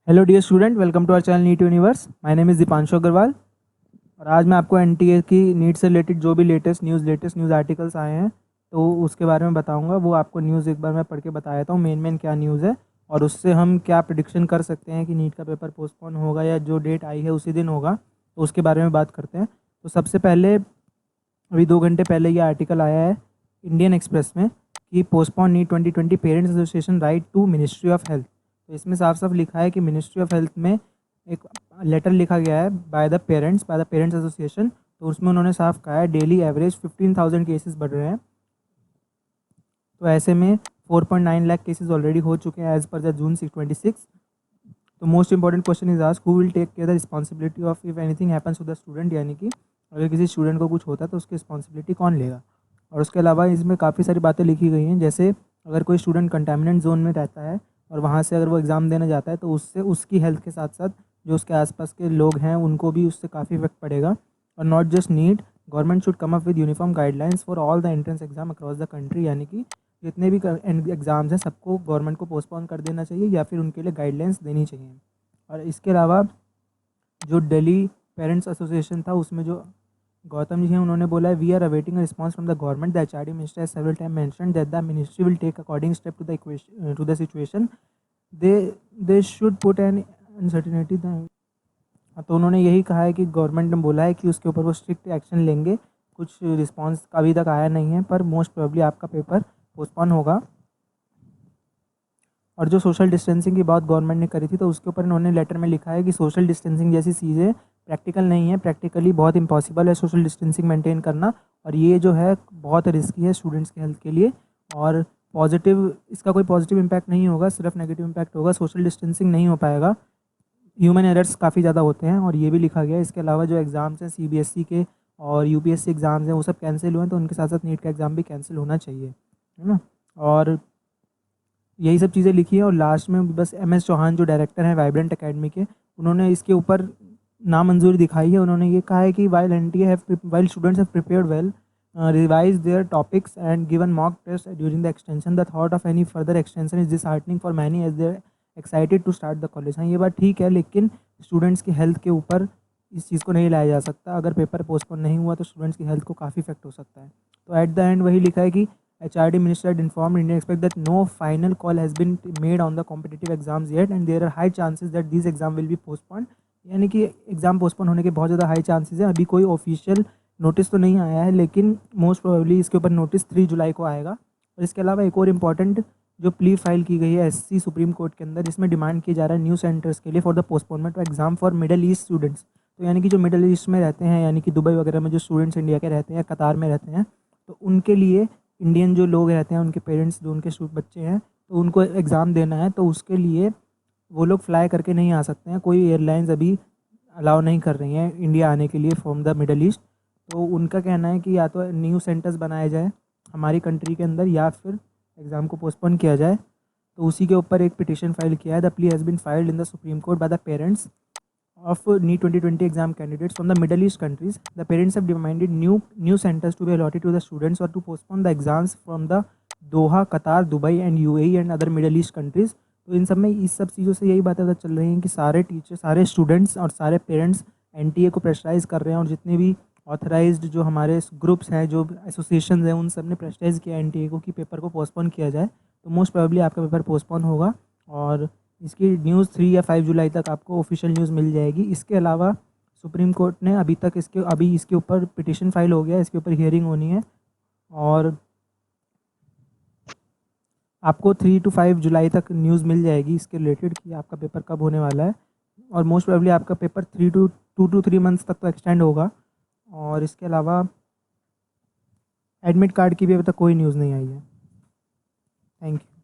Hello dear student, welcome to our channel NEET universe. My name is Dipanshu Agarwal और आज मैं आपको एनटीए की नीट से रिलेटेड जो भी लेटेस्ट न्यूज़ आर्टिकल्स आए हैं तो उसके बारे में बताऊंगा। वो आपको न्यूज़ एक बार मैं पढ़ के बता देता हूँ मेन क्या न्यूज़ है और उससे हम क्या प्रिडिक्शन कर सकते हैं कि नीट का पेपर पोस्टपोन होगा या जो डेट आई है उसी दिन होगा। तो उसके बारे में बात करते हैं। तो सबसे पहले अभी 2 घंटे पहले ये आर्टिकल आया है इंडियन एक्सप्रेस में कि postpone NEET 2020 parents association write to ministry of health. तो इसमें साफ साफ लिखा है कि मिनिस्ट्री ऑफ हेल्थ में एक लेटर लिखा गया है बाय द पेरेंट्स एसोसिएशन। तो उसमें उन्होंने साफ कहा है डेली एवरेज 15,000 केसेस बढ़ रहे हैं। तो ऐसे में 4.9 लाख केसेस ऑलरेडी हो चुके हैं एज पर द जून 26। तो most important question is asked who will take care the responsibility of if anything happens to the student, यानी कि अगर किसी स्टूडेंट को कुछ होता है तो उसकी रिस्पॉन्सिबिलिटी कौन लेगा। और उसके अलावा इसमें काफ़ी सारी बातें लिखी गई हैं, जैसे अगर कोई स्टूडेंट कंटामिनेंट जोन में रहता है और वहाँ से अगर वो एग्ज़ाम देने जाता है तो उससे उसकी हेल्थ के साथ साथ जो उसके आसपास के लोग हैं उनको भी उससे काफ़ी इफेक्ट पड़ेगा। और not just NEET, government should come up with uniform guidelines for all the entrance exam across the country, यानी कि जितने भी एग्ज़ाम्स हैं सबको गवर्नमेंट को पोस्टपोन कर देना चाहिए या फिर उनके लिए गाइडलाइंस देनी चाहिए। और इसके अलावा जो दिल्ली पेरेंट्स एसोसिएशन था उसमें जो गौतम जी हैं उन्होंने बोला है we are awaiting response from the government. The HRD minister has several time mentioned that the ministry will take according step to the situation. They should put an uncertainty. तो उन्होंने यही कहा है कि गवर्नमेंट ने बोला है कि उसके ऊपर वो स्ट्रिक्ट एक्शन लेंगे। कुछ रिस्पांस अभी तक आया नहीं है पर मोस्ट प्रोबेबली आपका पेपर पोस्टपोन होगा। और जो सोशल डिस्टेंसिंग की बात गवर्नमेंट ने करी थी तो उसके ऊपर इन्होंने लेटर में लिखा है कि सोशल डिस्टेंसिंग जैसी चीज़ें प्रैक्टिकल नहीं है, प्रैक्टिकली बहुत इम्पॉसिबल है सोशल डिस्टेंसिंग मेंटेन करना। और ये जो है बहुत रिस्की है स्टूडेंट्स की हेल्थ के लिए। और इसका कोई पॉजिटिव इम्पैक्ट नहीं होगा, सिर्फ नेगेटिव इम्पैक्ट होगा। सोशल डिस्टेंसिंग नहीं हो पाएगा, ह्यूमन एरर्स काफ़ी ज़्यादा होते हैं और ये भी लिखा गया है। इसके अलावा जो एग्ज़ाम्स हैं सीबीएसई के और यूपीएससी एग्ज़ाम्स हैं वो सब कैंसिल हुए हैं, तो उनके साथ साथ नीट का एग्ज़ाम भी कैंसिल होना चाहिए, है ना। और यही सब चीज़ें लिखी हैं। और लास्ट में बस एमएस चौहान जो डायरेक्टर हैं वाइब्रेंट एकेडमी के, उन्होंने इसके ऊपर नामंजूरी दिखाई है। उन्होंने ये कहा है कि while students have prepared well, revise their topics and given mock test during the extension, the thought of any further extension is disheartening for many as they're excited to start the college. हाँ, ये बात ठीक है, लेकिन students की health के ऊपर इस चीज़ को नहीं लाया जा सकता। अगर पेपर पोस्टपोन नहीं हुआ तो स्टूडेंट्स की हेल्थ को काफ़ी इफेक्ट हो सकता है। तो एट द एंड वही लिखा है कि HRD minister had informed Indian Express that no final call has been made on the competitive exams yet and there are high chances that these exam will be postponed। यानी कि exam postpone होने के बहुत ज़्यादा high chances हैं। अभी कोई official notice तो नहीं आया है, लेकिन मोस्ट प्रोबेबली इसके ऊपर नोटिस 3 जुलाई को आएगा। और इसके अलावा एक और इम्पॉर्टेंट जो प्ली फाइल की गई है SC सुप्रीम कोर्ट के अंदर, जिसमें डिमांड किया जा रहा है न्यू सेंटर्स के लिए for the postponement of exam for middle east students. तो यानी कि जो मिडल ईस्ट में रहते हैं, यानी कि दुबई वगैरह में जो स्टूडेंट्स इंडिया के रहते हैं, कतार में रहते हैं, तो उनके लिए इंडियन जो लोग रहते हैं उनके पेरेंट्स जो उनके बच्चे हैं तो उनको एग्ज़ाम देना है, तो उसके लिए वो लोग फ्लाई करके नहीं आ सकते हैं। कोई एयरलाइंस अभी अलाउ नहीं कर रही हैं इंडिया आने के लिए फ्रॉम द मिडल ईस्ट। तो उनका कहना है कि या तो न्यू सेंटर्स बनाए जाए हमारी कंट्री के अंदर या फिर एग्ज़ाम को पोस्टपोन किया जाए। तो उसी के ऊपर एक पिटिशन फाइल किया है। The plea has been filed in the Supreme Court by the parents of NEET 2020 exam candidates from the Middle East countries. The parents have demanded new centers to be allotted to the students or to postpone the exams from the Doha, Qatar, Dubai and UAE and other Middle East countries। तो इन सब में इस सब चीज़ों से यही बातें पता चल रही हैं कि सारे टीचर, सारे स्टूडेंट्स और सारे पेरेंट्स एनटीए को प्रेशराइज कर रहे हैं। और जितने भी ऑथराइज्ड जो हमारे ग्रुप्स हैं, जो एसोसिएशन हैं, उन सब ने प्रेशराइज किया एनटीए को कि पेपर को पोस्टपोन किया जाए। तो मोस्ट प्रोबेबली आपका पेपर पोस्टपोन होगा और इसकी न्यूज़ 3 या 5 जुलाई तक आपको ऑफिशियल न्यूज़ मिल जाएगी। इसके अलावा सुप्रीम कोर्ट ने अभी इसके ऊपर पिटिशन फाइल हो गया, इसके ऊपर हियरिंग होनी है और आपको 3 to 5 जुलाई तक न्यूज़ मिल जाएगी इसके रिलेटेड कि आपका पेपर कब होने वाला है। और मोस्ट प्रोबेबली आपका पेपर 2 to 3 मंथ्स तक तो एक्सटेंड होगा। और इसके अलावा एडमिट कार्ड की भी अभी तक कोई न्यूज़ नहीं आई है। Thank you.